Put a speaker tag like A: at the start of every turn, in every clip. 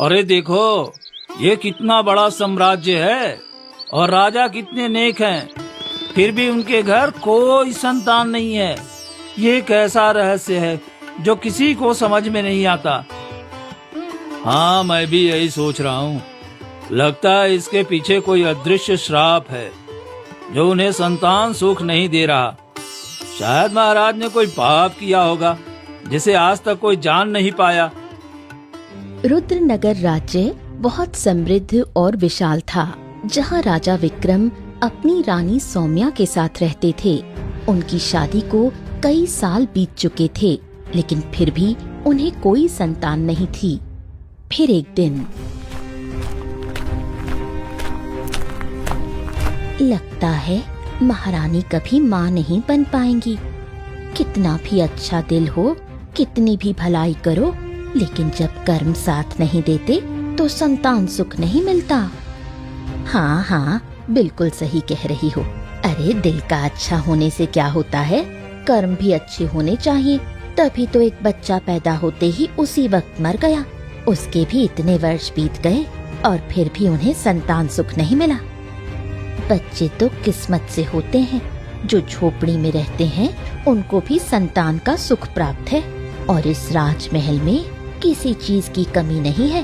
A: अरे देखो, ये कितना बड़ा साम्राज्य है और राजा कितने नेक हैं, फिर भी उनके घर कोई संतान नहीं है। ये कैसा रहस्य है जो किसी को समझ में नहीं आता। हाँ, मैं भी यही सोच रहा हूँ। लगता है इसके पीछे कोई अदृश्य श्राप है जो उन्हें संतान सुख नहीं दे रहा। शायद महाराज ने कोई पाप किया होगा जिसे आज तक कोई जान नहीं पाया।
B: रुद्रनगर राज्य बहुत समृद्ध और विशाल था, जहाँ राजा विक्रम अपनी रानी सौम्या के साथ रहते थे। उनकी शादी को कई साल बीत चुके थे, लेकिन फिर भी उन्हें कोई संतान नहीं थी। फिर एक दिन लगता है महारानी कभी माँ नहीं बन पाएंगी। कितना भी अच्छा दिल हो, कितनी भी भलाई करो, लेकिन जब कर्म साथ नहीं देते तो संतान सुख नहीं मिलता। हाँ हाँ, बिल्कुल सही कह रही हो। अरे दिल का अच्छा होने से क्या होता है, कर्म भी अच्छे होने चाहिए। तभी तो एक बच्चा पैदा होते ही उसी वक्त मर गया। उसके भी इतने वर्ष बीत गए और फिर भी उन्हें संतान सुख नहीं मिला। बच्चे तो किस्मत से होते हैं। जो झोपड़ी में रहते हैं उनको भी संतान का सुख प्राप्त है और इस राजमहल में किसी चीज की कमी नहीं है।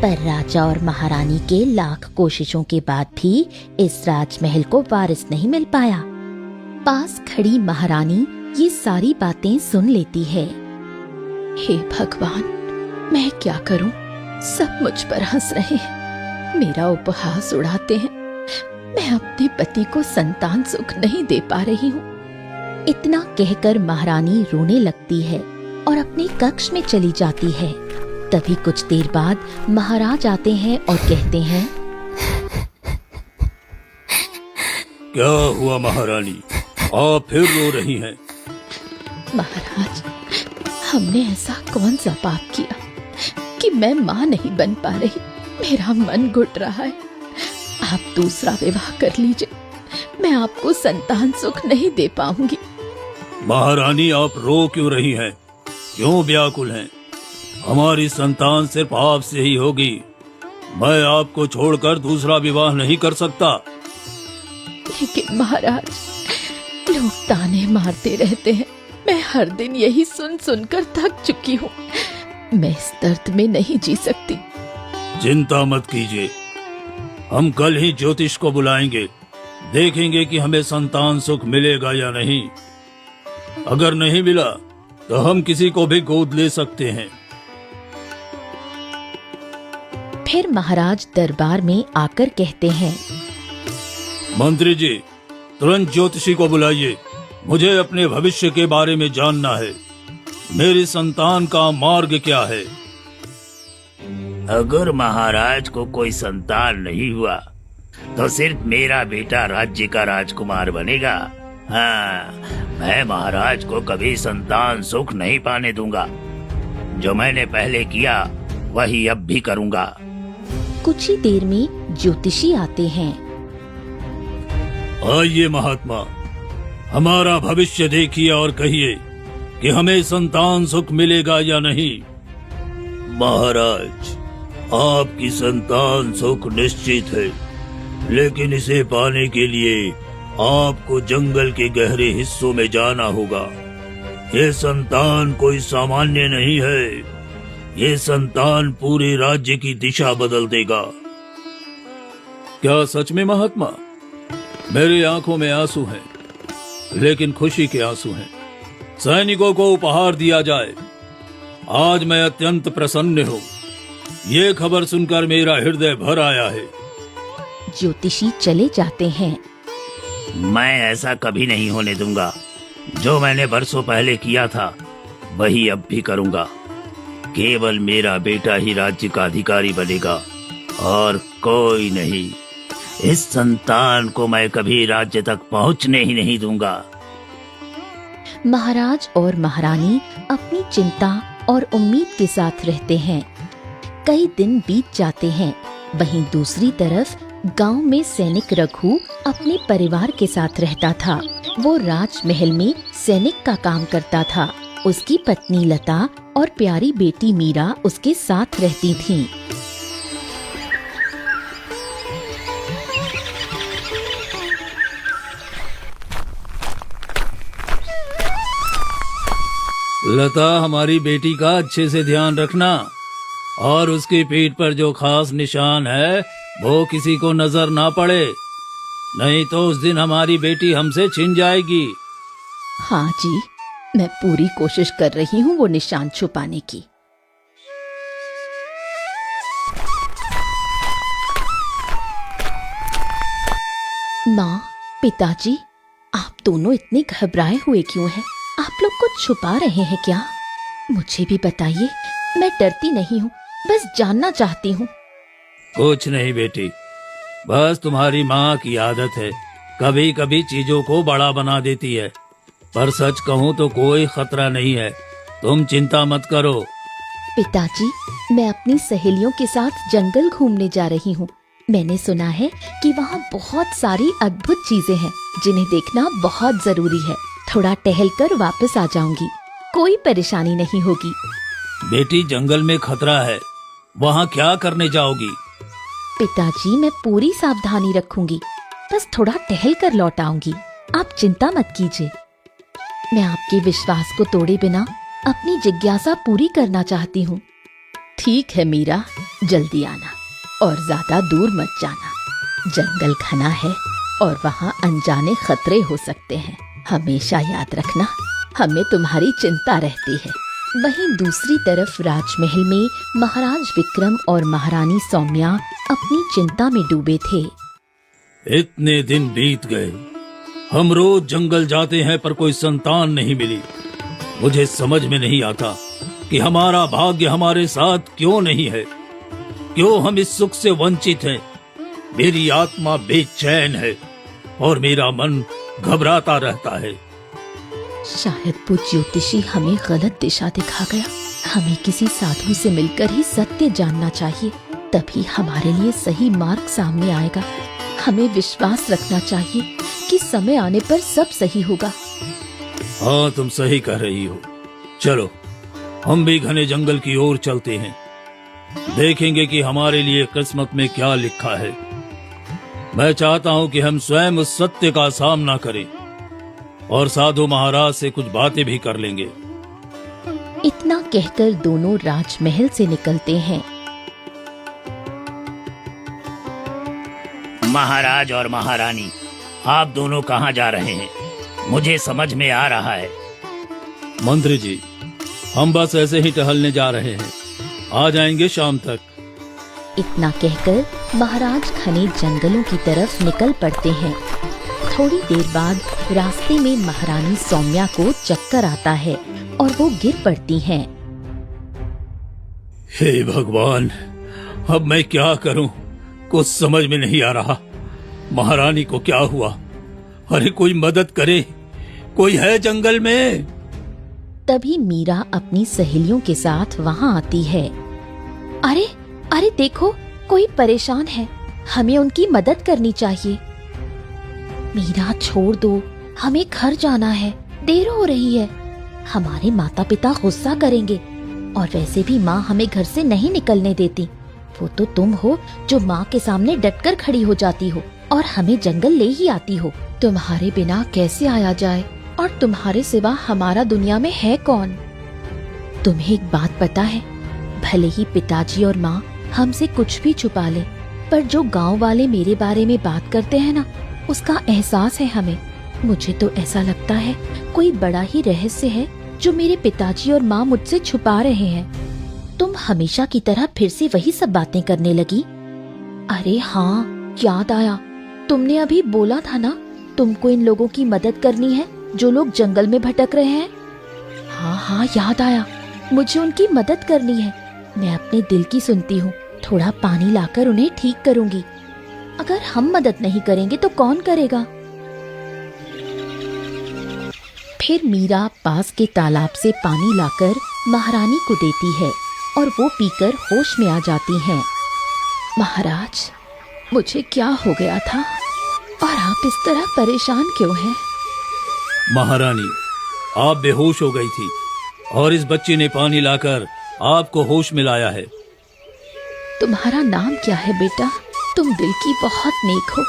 B: पर राजा और महारानी के लाख कोशिशों के बाद भी इस राजमहल को वारिस नहीं मिल पाया। पास खड़ी महारानी ये सारी बातें सुन लेती है। हे भगवान, मैं क्या करूं? सब मुझ पर हंस रहे हैं, मेरा उपहास उड़ाते हैं। मैं अपने पति को संतान सुख नहीं दे पा रही हूँ। इतना कहकर महारानी रोने लगती है और अपने कक्ष में चली जाती है। तभी कुछ देर बाद महाराज आते हैं और कहते हैं,
A: क्या हुआ महारानी, आप फिर रो रही हैं?
B: महाराज, हमने ऐसा कौन सा पाप किया कि मैं माँ नहीं बन पा रही। मेरा मन घुट रहा है। आप दूसरा विवाह कर लीजिए, मैं आपको संतान सुख नहीं दे पाऊंगी।
A: महारानी, आप रो क्यों रही हैं? क्यों व्याकुल हैं? हमारी संतान सिर्फ आपसे ही होगी। मैं आपको छोड़कर दूसरा विवाह नहीं कर सकता।
B: लेकिन महाराज, लोग ताने मारते रहते हैं। मैं हर दिन यही सुन सुनकर थक चुकी हूँ। मैं इस दर्द में नहीं जी सकती।
A: चिंता मत कीजिए, हम कल ही ज्योतिष को बुलाएंगे। देखेंगे कि हमें संतान सुख मिलेगा या नहीं। अगर नहीं मिला तो हम किसी को भी गोद ले सकते हैं।
B: फिर महाराज दरबार में आकर कहते हैं,
A: मंत्री जी, तुरंत ज्योतिषी को बुलाइए। मुझे अपने भविष्य के बारे में जानना है। मेरी संतान का मार्ग क्या है?
C: अगर महाराज को कोई संतान नहीं हुआ तो सिर्फ मेरा बेटा राज्य का राजकुमार बनेगा। हाँ, मैं महाराज को कभी संतान सुख नहीं पाने दूंगा। जो मैंने पहले किया वही अब भी करूंगा।
B: कुछ ही देर में ज्योतिषी आते हैं।
A: आइए महात्मा, हमारा भविष्य देखिए और कहिए कि हमें संतान सुख मिलेगा या नहीं। महाराज, आपकी संतान सुख निश्चित है, लेकिन इसे पाने के लिए आपको जंगल के गहरे हिस्सों में जाना होगा। ये संतान कोई सामान्य नहीं है। ये संतान पूरे राज्य की दिशा बदल देगा। क्या सच में महात्मा? मेरी आंखों में आंसू हैं, लेकिन खुशी के आंसू हैं। सैनिकों को उपहार दिया जाए। आज मैं अत्यंत प्रसन्न हूँ। ये खबर सुनकर मेरा हृदय भर आया है।
B: ज्योतिषी चले जाते हैं।
C: मैं ऐसा कभी नहीं होने दूंगा। जो मैंने बरसों पहले किया था वही अब भी करूंगा। केवल मेरा बेटा ही राज्य का अधिकारी बनेगा और कोई नहीं। इस संतान को मैं कभी राज्य तक पहुंचने ही नहीं दूंगा।
B: महाराज और महारानी अपनी चिंता और उम्मीद के साथ रहते हैं। कई दिन बीत जाते हैं। वहीं दूसरी तरफ गांव में सैनिक रघु अपने परिवार के साथ रहता था। वो राजमहल में सैनिक का काम करता था। उसकी पत्नी लता और प्यारी बेटी मीरा उसके साथ रहती थीं।
A: लता, हमारी बेटी का अच्छे से ध्यान रखना और उसकी पीठ पर जो खास निशान है वो किसी को नजर ना पड़े, नहीं तो उस दिन हमारी बेटी हमसे छिन जाएगी।
B: हाँ जी, मैं पूरी कोशिश कर रही हूँ वो निशान छुपाने की। माँ, पिताजी, आप दोनों इतने घबराए हुए क्यों हैं? आप लोग कुछ छुपा रहे हैं क्या? मुझे भी बताइए, मैं डरती नहीं हूँ, बस जानना चाहती हूँ।
A: कुछ नहीं बेटी, बस तुम्हारी माँ की आदत है, कभी कभी चीजों को बड़ा बना देती है, पर सच कहूँ तो कोई खतरा नहीं है, तुम चिंता मत करो।
B: पिताजी, मैं अपनी सहेलियों के साथ जंगल घूमने जा रही हूँ। मैंने सुना है कि वहाँ बहुत सारी अद्भुत चीजें हैं जिन्हें देखना बहुत जरूरी है। थोड़ा टहलकर वापस आ जाऊंगी, कोई परेशानी नहीं होगी।
A: बेटी, जंगल में खतरा है, वहाँ क्या करने जाओगी?
B: पिताजी, मैं पूरी सावधानी रखूंगी, बस थोड़ा टहल कर लौट आऊंगी, आप चिंता मत कीजिए। मैं आपके विश्वास को तोड़े बिना अपनी जिज्ञासा पूरी करना चाहती हूँ। ठीक है मीरा, जल्दी आना और ज्यादा दूर मत जाना। जंगल घना है और वहाँ अनजाने खतरे हो सकते हैं। हमेशा याद रखना, हमें तुम्हारी चिंता रहती है। वहीं दूसरी तरफ राजमहल में महाराज विक्रम और महारानी सौम्या अपनी चिंता में डूबे थे।
A: इतने दिन बीत गए, हम रोज जंगल जाते हैं पर कोई संतान नहीं मिली। मुझे समझ में नहीं आता कि हमारा भाग्य हमारे साथ क्यों नहीं है, क्यों हम इस सुख से वंचित हैं। मेरी आत्मा बेचैन है और मेरा मन घबराता रहता है।
B: शायद वो ज्योतिषी हमें गलत दिशा दिखा गया। हमें किसी साधु से मिलकर ही सत्य जानना चाहिए, तभी हमारे लिए सही मार्ग सामने आएगा। हमें विश्वास रखना चाहिए कि समय आने पर सब सही होगा।
A: हाँ, तुम सही कह रही हो। चलो, हम भी घने जंगल की ओर चलते हैं, देखेंगे कि हमारे लिए किस्मत में क्या लिखा है। मैं चाहता हूँ कि हम स्वयं उस सत्य का सामना करें और साधु महाराज से कुछ बातें भी कर लेंगे।
B: इतना कहकर दोनों राजमहल से निकलते हैं।
C: महाराज और महारानी, आप दोनों कहाँ जा रहे हैं? मुझे समझ में आ रहा है।
A: मंत्री जी, हम बस ऐसे ही टहलने जा रहे हैं, आ जाएंगे शाम तक।
B: इतना कहकर महाराज घने जंगलों की तरफ निकल पड़ते हैं। थोड़ी देर बाद रास्ते में महारानी सौम्या को चक्कर आता है और वो गिर पड़ती हैं।
A: हे भगवान, अब मैं क्या करूं? कुछ समझ में नहीं आ रहा। महारानी को क्या हुआ? अरे कोई मदद करे, कोई है जंगल में?
B: तभी मीरा अपनी सहेलियों के साथ वहाँ आती है। अरे अरे देखो, कोई परेशान है, हमें उनकी मदद करनी चाहिए। मीरा, छोड़ दो, हमें घर जाना है, देर हो रही है। हमारे माता पिता गुस्सा करेंगे और वैसे भी माँ हमें घर से नहीं निकलने देती। वो तो तुम हो जो माँ के सामने डटकर खड़ी हो जाती हो और हमें जंगल ले ही आती हो। तुम्हारे बिना कैसे आया जाए, और तुम्हारे सिवा हमारा दुनिया में है कौन? तुम्हें एक बात पता है, भले ही पिताजी और माँ हमसे कुछ भी छुपा ले, पर जो गांव वाले मेरे बारे में बात करते हैं ना, उसका एहसास है हमें। मुझे तो ऐसा लगता है कोई बड़ा ही रहस्य है जो मेरे पिताजी और माँ मुझसे छुपा रहे हैं। तुम हमेशा की तरह फिर से वही सब बातें करने लगी। अरे हाँ, याद आया, तुमने अभी बोला था ना तुमको इन लोगों की मदद करनी है जो लोग जंगल में भटक रहे हैं। हाँ हाँ, याद आया, मुझे उनकी मदद करनी है। मैं अपने दिल की सुनती हूँ, थोड़ा पानी लाकर उन्हें ठीक करूंगी। अगर हम मदद नहीं करेंगे तो कौन करेगा? फिर मीरा पास के तालाब से पानी लाकर महारानी को देती है और वो पीकर होश में आ जाती हैं। महाराज, मुझे क्या हो गया था और आप इस तरह परेशान क्यों हैं?
A: महारानी, आप बेहोश हो गई थी और इस बच्ची ने पानी लाकर आपको होश में लाया है।
B: तुम्हारा नाम क्या है बेटा? तुम दिल की बहुत नेक हो।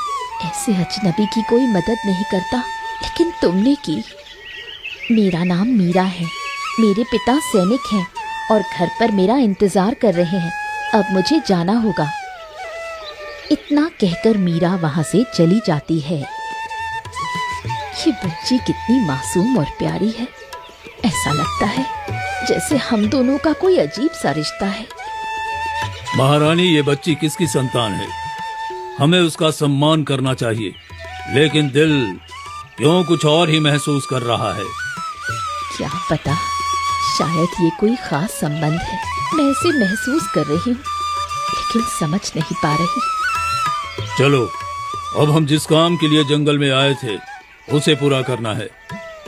B: ऐसे अजनबी की कोई मदद नहीं करता, लेकिन तुमने की। मेरा नाम मीरा है। मेरे पिता सैनिक हैं और घर पर मेरा इंतजार कर रहे हैं। अब मुझे जाना होगा। इतना कहकर मीरा वहां से चली जाती है। ये बच्ची कितनी मासूम और प्यारी है। ऐसा लगता है जैसे हम दोनों का कोई अजीब सा रिश्ता है।
A: महारानी, ये बच्ची किसकी संतान है? हमें उसका सम्मान करना चाहिए, लेकिन दिल क्यों कुछ और ही महसूस कर रहा है।
B: क्या पता, शायद ये कोई खास संबंध है। मैं इसे महसूस कर रही हूँ, लेकिन समझ नहीं पा रही।
A: चलो, अब हम जिस काम के लिए जंगल में आए थे उसे पूरा करना है।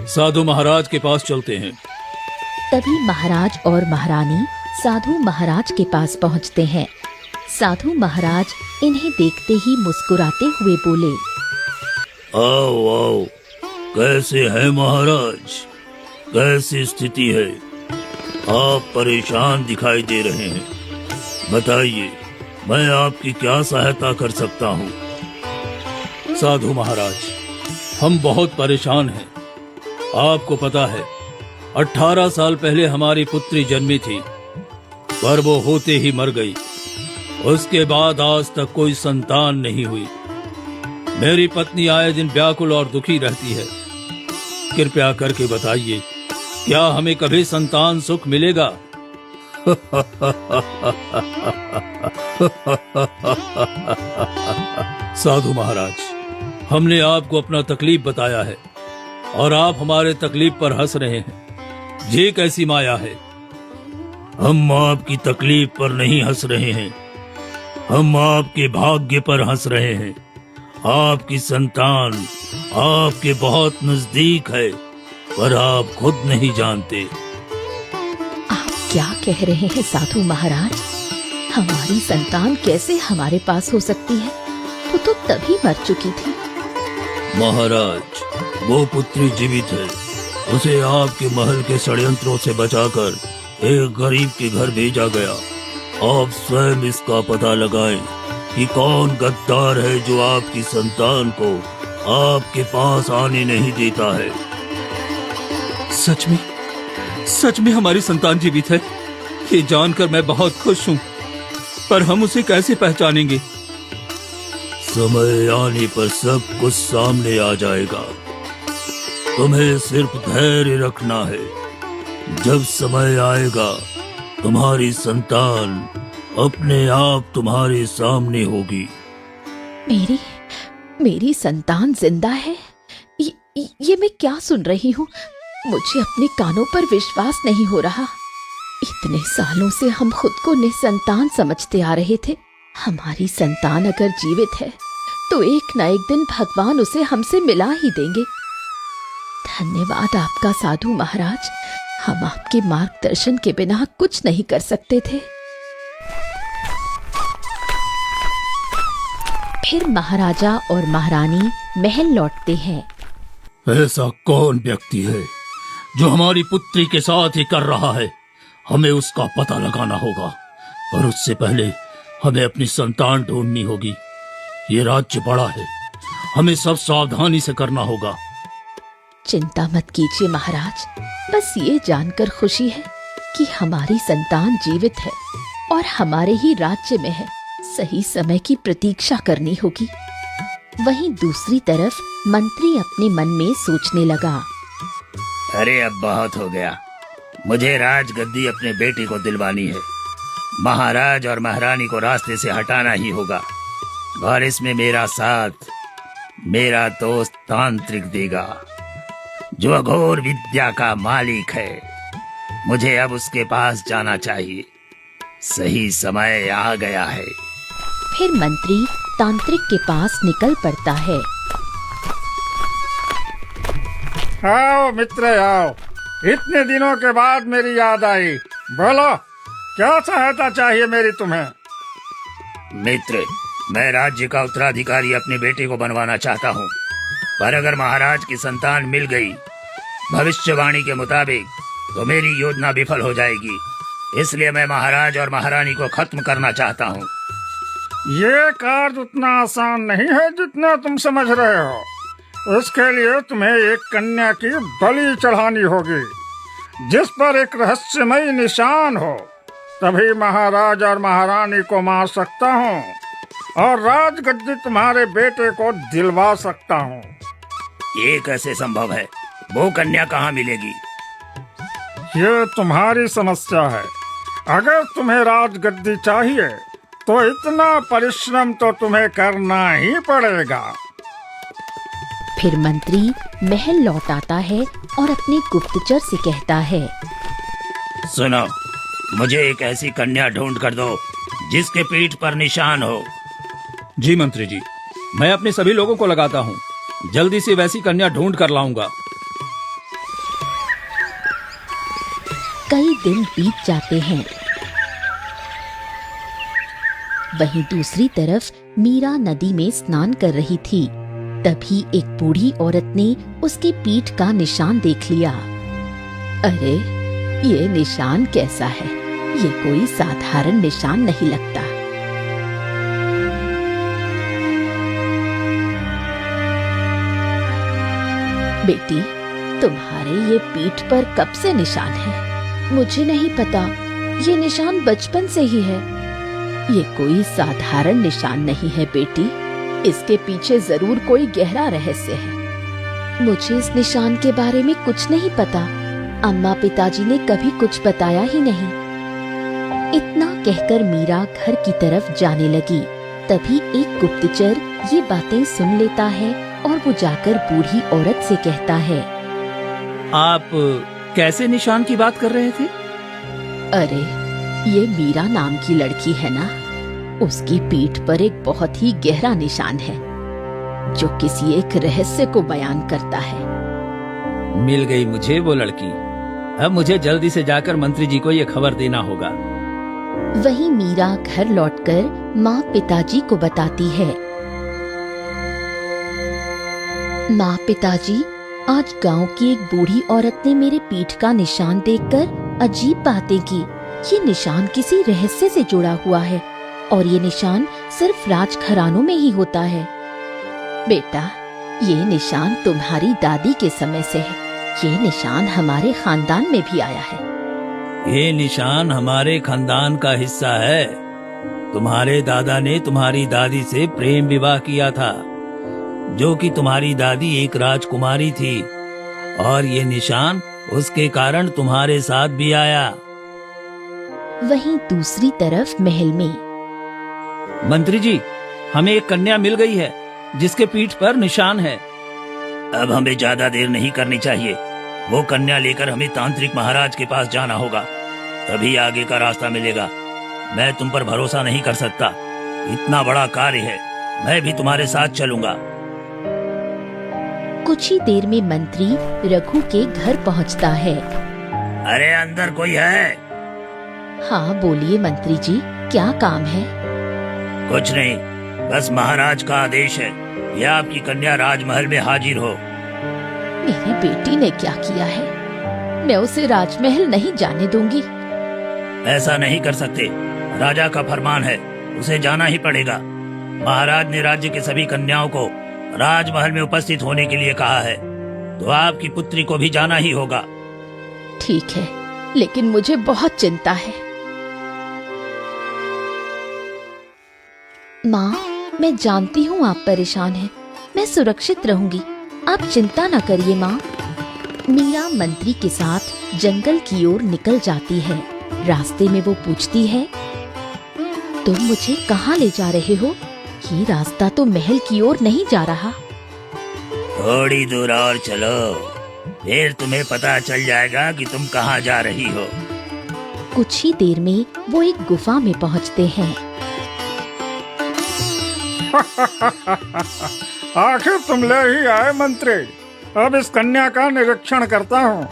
A: साधु महाराज के पास चलते हैं।
B: तभी महाराज और महारानी साधु महाराज के पास पहुंचते हैं। साधु महाराज इन्हें देखते ही मुस्कुराते हुए बोले,
A: आओ आओ, कैसे हैं महाराज? कैसी स्थिति है? आप परेशान दिखाई दे रहे हैं। बताइए, मैं आपकी क्या सहायता कर सकता हूँ? साधु महाराज, हम बहुत परेशान हैं। आपको पता है, 18 साल पहले हमारी पुत्री जन्मी थी, पर वो होते ही मर गई। उसके बाद आज तक कोई संतान नहीं हुई। मेरी पत्नी आए दिन व्याकुल और दुखी रहती है। कृपया करके बताइए, क्या हमें कभी संतान सुख मिलेगा? साधु महाराज, हमने आपको अपना तकलीफ बताया है और आप हमारे तकलीफ पर हंस रहे हैं। ये कैसी माया है? हम आपकी तकलीफ पर नहीं हंस रहे हैं, हम आपके भाग्य पर हंस रहे हैं। आपकी संतान आपके बहुत नजदीक है, पर आप खुद नहीं जानते।
B: आप क्या कह रहे हैं साधु महाराज? हमारी संतान कैसे हमारे पास हो सकती है? वो तो तभी मर चुकी थी।
A: महाराज, वो पुत्री जीवित है। उसे आपके महल के षड्यंत्रों से बचाकर एक गरीब के घर भेजा गया। आप स्वयं इसका पता लगाएं कि कौन गद्दार है जो आपकी संतान को आपके पास आने नहीं देता है। सच में हमारी संतान जीवित है, ये जानकर मैं बहुत खुश हूँ। पर हम उसे कैसे पहचानेंगे? समय आने पर सब कुछ सामने आ जाएगा। तुम्हें सिर्फ धैर्य रखना है। जब समय आएगा, तुम्हारी संतान अपने आप तुम्हारे सामने होगी।
B: मेरी संतान जिंदा है? ये मैं क्या सुन रही हूँ? मुझे अपने कानों पर विश्वास नहीं हो रहा। इतने सालों से हम खुद को निसंतान समझते आ रहे थे। हमारी संतान अगर जीवित है तो एक न एक दिन भगवान उसे हमसे मिला ही देंगे। धन्यवाद आपका साधु महाराज। हम आपके मार्गदर्शन के बिना कुछ नहीं कर सकते थे। फिर महाराजा और महारानी महल लौटते हैं।
A: ऐसा कौन व्यक्ति है जो हमारी पुत्री के साथ ही कर रहा है? हमें उसका पता लगाना होगा, पर उससे पहले हमें अपनी संतान ढूंढनी होगी। ये राज्य बड़ा है, हमें सब सावधानी से करना होगा।
B: चिंता मत कीजिए महाराज, बस ये जानकर खुशी है कि हमारी संतान जीवित है और हमारे ही राज्य में है। सही समय की प्रतीक्षा करनी होगी। वहीं दूसरी तरफ मंत्री अपने मन में सोचने लगा,
C: अरे अब बहुत हो गया। मुझे राजगद्दी अपने बेटे को दिलवानी है। महाराज और महारानी को रास्ते से हटाना ही होगा, और इसमें मेरा साथ मेरा दोस्त तांत्रिक देगा, जो अघोर विद्या का मालिक है। मुझे अब उसके पास जाना चाहिए। सही समय आ गया है।
B: फिर मंत्री तांत्रिक के पास निकल पड़ता है।
D: आओ मित्र आओ, इतने दिनों के बाद मेरी याद आई। बोलो, क्या सहायता चाहिए मेरी तुम्हें?
C: मित्र, मैं राज्य का उत्तराधिकारी अपने बेटे को बनवाना चाहता हूँ, पर अगर महाराज की संतान मिल गई भविष्यवाणी के मुताबिक तो मेरी योजना विफल हो जाएगी। इसलिए मैं महाराज और महारानी को खत्म करना चाहता हूँ।
D: ये कार्य उतना आसान नहीं है जितना तुम समझ रहे हो। इसके लिए तुम्हें एक कन्या की बलि चढ़ानी होगी। जिस पर एक रहस्यमयी निशान हो, तभी महाराज और महारानी को मार सकता हूँ और राजगद्दी तुम्हारे बेटे को दिलवा सकता हूँ।
C: ये कैसे संभव है? वो कन्या कहाँ मिलेगी?
D: ये तुम्हारी समस्या है। अगर तुम्हें राजगद्दी चाहिए तो इतना परिश्रम तो तुम्हें करना ही पड़ेगा।
B: फिर मंत्री महल लौट आता है और अपने गुप्तचर से कहता है,
C: सुनो, मुझे एक ऐसी कन्या ढूंढ कर दो जिसके पीठ पर निशान हो।
E: जी मंत्री जी, मैं अपने सभी लोगों को लगाता हूँ। जल्दी से वैसी कन्या ढूंढ कर लाऊंगा।
B: कई दिन बीत जाते हैं। वहीं दूसरी तरफ मीरा नदी में स्नान कर रही थी। तभी एक बूढ़ी औरत ने उसकी पीठ का निशान देख लिया। अरे, ये निशान कैसा है? ये कोई साधारण निशान नहीं लगता। बेटी, तुम्हारे ये पीठ पर कब से निशान है? मुझे नहीं पता, ये निशान बचपन से ही है। ये कोई साधारण निशान नहीं है बेटी, इसके पीछे जरूर कोई गहरा रहस्य है। मुझे इस निशान के बारे में कुछ नहीं पता। अम्मा पिताजी ने कभी कुछ बताया ही नहीं। इतना कहकर मीरा घर की तरफ जाने लगी। तभी एक गुप्तचर ये बातें सुन लेता है और वो जाकर बूढ़ी औरत से कहता है,
E: आप कैसे निशान की बात कर रहे थे?
B: अरे, ये मीरा नाम की लड़की है ना, उसकी पीठ पर एक बहुत ही गहरा निशान है जो किसी एक रहस्य को बयान करता है।
E: मिल गई मुझे वो लड़की। अब मुझे जल्दी से जाकर मंत्री जी को ये खबर देना होगा।
B: वहीं मीरा घर लौटकर माँ पिताजी को बताती है, माँ पिताजी, आज गांव की एक बूढ़ी औरत ने मेरे पीठ का निशान देखकर अजीब बातें की। ये निशान किसी रहस्य से जुड़ा हुआ है और ये निशान सिर्फ राजघरानों में ही होता है। बेटा, ये निशान तुम्हारी दादी के समय से है। ये निशान हमारे खानदान में भी आया है।
C: ये निशान हमारे खानदान का हिस्सा है। तुम्हारे दादा ने तुम्हारी दादी से प्रेम विवाह किया था, जो कि तुम्हारी दादी एक राजकुमारी थी, और ये निशान उसके कारण तुम्हारे साथ भी आया।
B: वहीं दूसरी तरफ महल में,
E: मंत्री जी, हमें एक कन्या मिल गई है जिसके पीठ पर निशान है।
C: अब हमें ज्यादा देर नहीं करनी चाहिए। वो कन्या लेकर हमें तांत्रिक महाराज के पास जाना होगा, तभी आगे का रास्ता मिलेगा। मैं तुम पर भरोसा नहीं कर सकता। इतना बड़ा कार्य है, मैं भी तुम्हारे साथ चलूंगा।
B: कुछ ही देर में मंत्री रघु के घर पहुंचता है।
C: अरे, अंदर कोई है?
B: हाँ, बोलिए मंत्री जी, क्या काम है?
C: कुछ नहीं, बस महाराज का आदेश है कि आपकी कन्या राजमहल में हाजिर हो।
B: मेरी बेटी ने क्या किया है? मैं उसे राजमहल नहीं जाने दूंगी।
C: ऐसा नहीं कर सकते, राजा का फरमान है, उसे जाना ही पड़ेगा। महाराज ने राज्य के सभी कन्याओं को राजमहल में उपस्थित होने के लिए कहा है, तो आपकी पुत्री को भी जाना ही होगा।
B: ठीक है, लेकिन मुझे बहुत चिंता है। माँ, मैं जानती हूँ आप परेशान हैं। मैं सुरक्षित रहूंगी, आप चिंता न करिए माँ। मीरा मंत्री के साथ जंगल की ओर निकल जाती है। रास्ते में वो पूछती है, तुम मुझे कहाँ ले जा रहे हो? ये रास्ता तो महल की ओर नहीं जा रहा।
C: थोड़ी दूर और चलो, फिर तुम्हें पता चल जाएगा कि तुम कहाँ जा रही हो।
B: कुछ ही देर में वो एक गुफा में पहुँचते हैं।
D: आखिर तुम ले ही आए मंत्री। अब इस कन्या का निरीक्षण करता हूँ।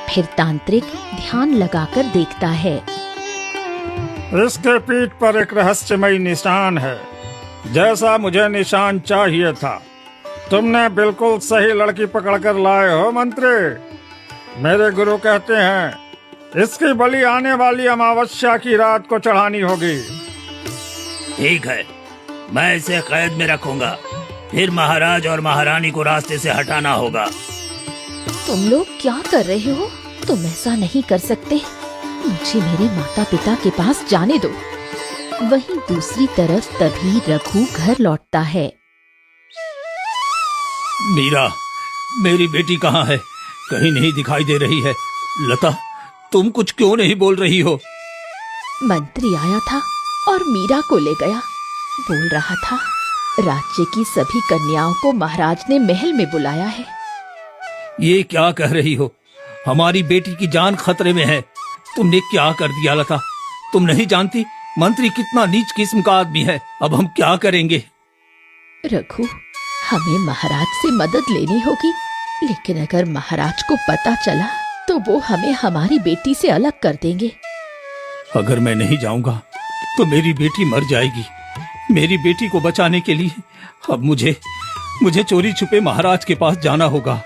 B: फिर तांत्रिक ध्यान लगाकर देखता है।
D: इसके पीठ पर एक रहस्यमयी निशान है, जैसा मुझे निशान चाहिए था। तुमने बिल्कुल सही लड़की पकड़कर लाए हो मंत्री। मेरे गुरु कहते हैं इसकी बलि आने वाली अमावस्या की रात को चढ़ानी होगी।
C: ठीक है, मैं इसे कैद में रखूंगा, फिर महाराज और महारानी को रास्ते से हटाना होगा।
B: तुम लोग क्या कर रहे हो? तुम ऐसा नहीं कर सकते। मुझे मेरे माता पिता के पास जाने दो। वहीं दूसरी तरफ तभी रघु घर लौटता है।
E: मीरा, मेरी बेटी कहाँ है? कहीं नहीं दिखाई दे रही है। लता, तुम कुछ क्यों नहीं बोल रही हो?
B: मंत्री आया था और मीरा को ले गया। बोल रहा था राज्य की सभी कन्याओं को महाराज ने महल में बुलाया है।
E: ये क्या कह रही हो? हमारी बेटी की जान खतरे में है। तुमने क्या कर दिया लता? तुम नहीं जानती मंत्री कितना नीच किस्म का आदमी है। अब हम क्या करेंगे?
B: रघु, हमें महाराज से मदद लेनी होगी, लेकिन अगर महाराज को पता चला तो वो हमें हमारी बेटी से अलग कर देंगे।
E: अगर मैं नहीं जाऊंगा तो मेरी बेटी मर जाएगी। मेरी बेटी को बचाने के लिए अब मुझे चोरी छुपे महाराज के पास जाना होगा।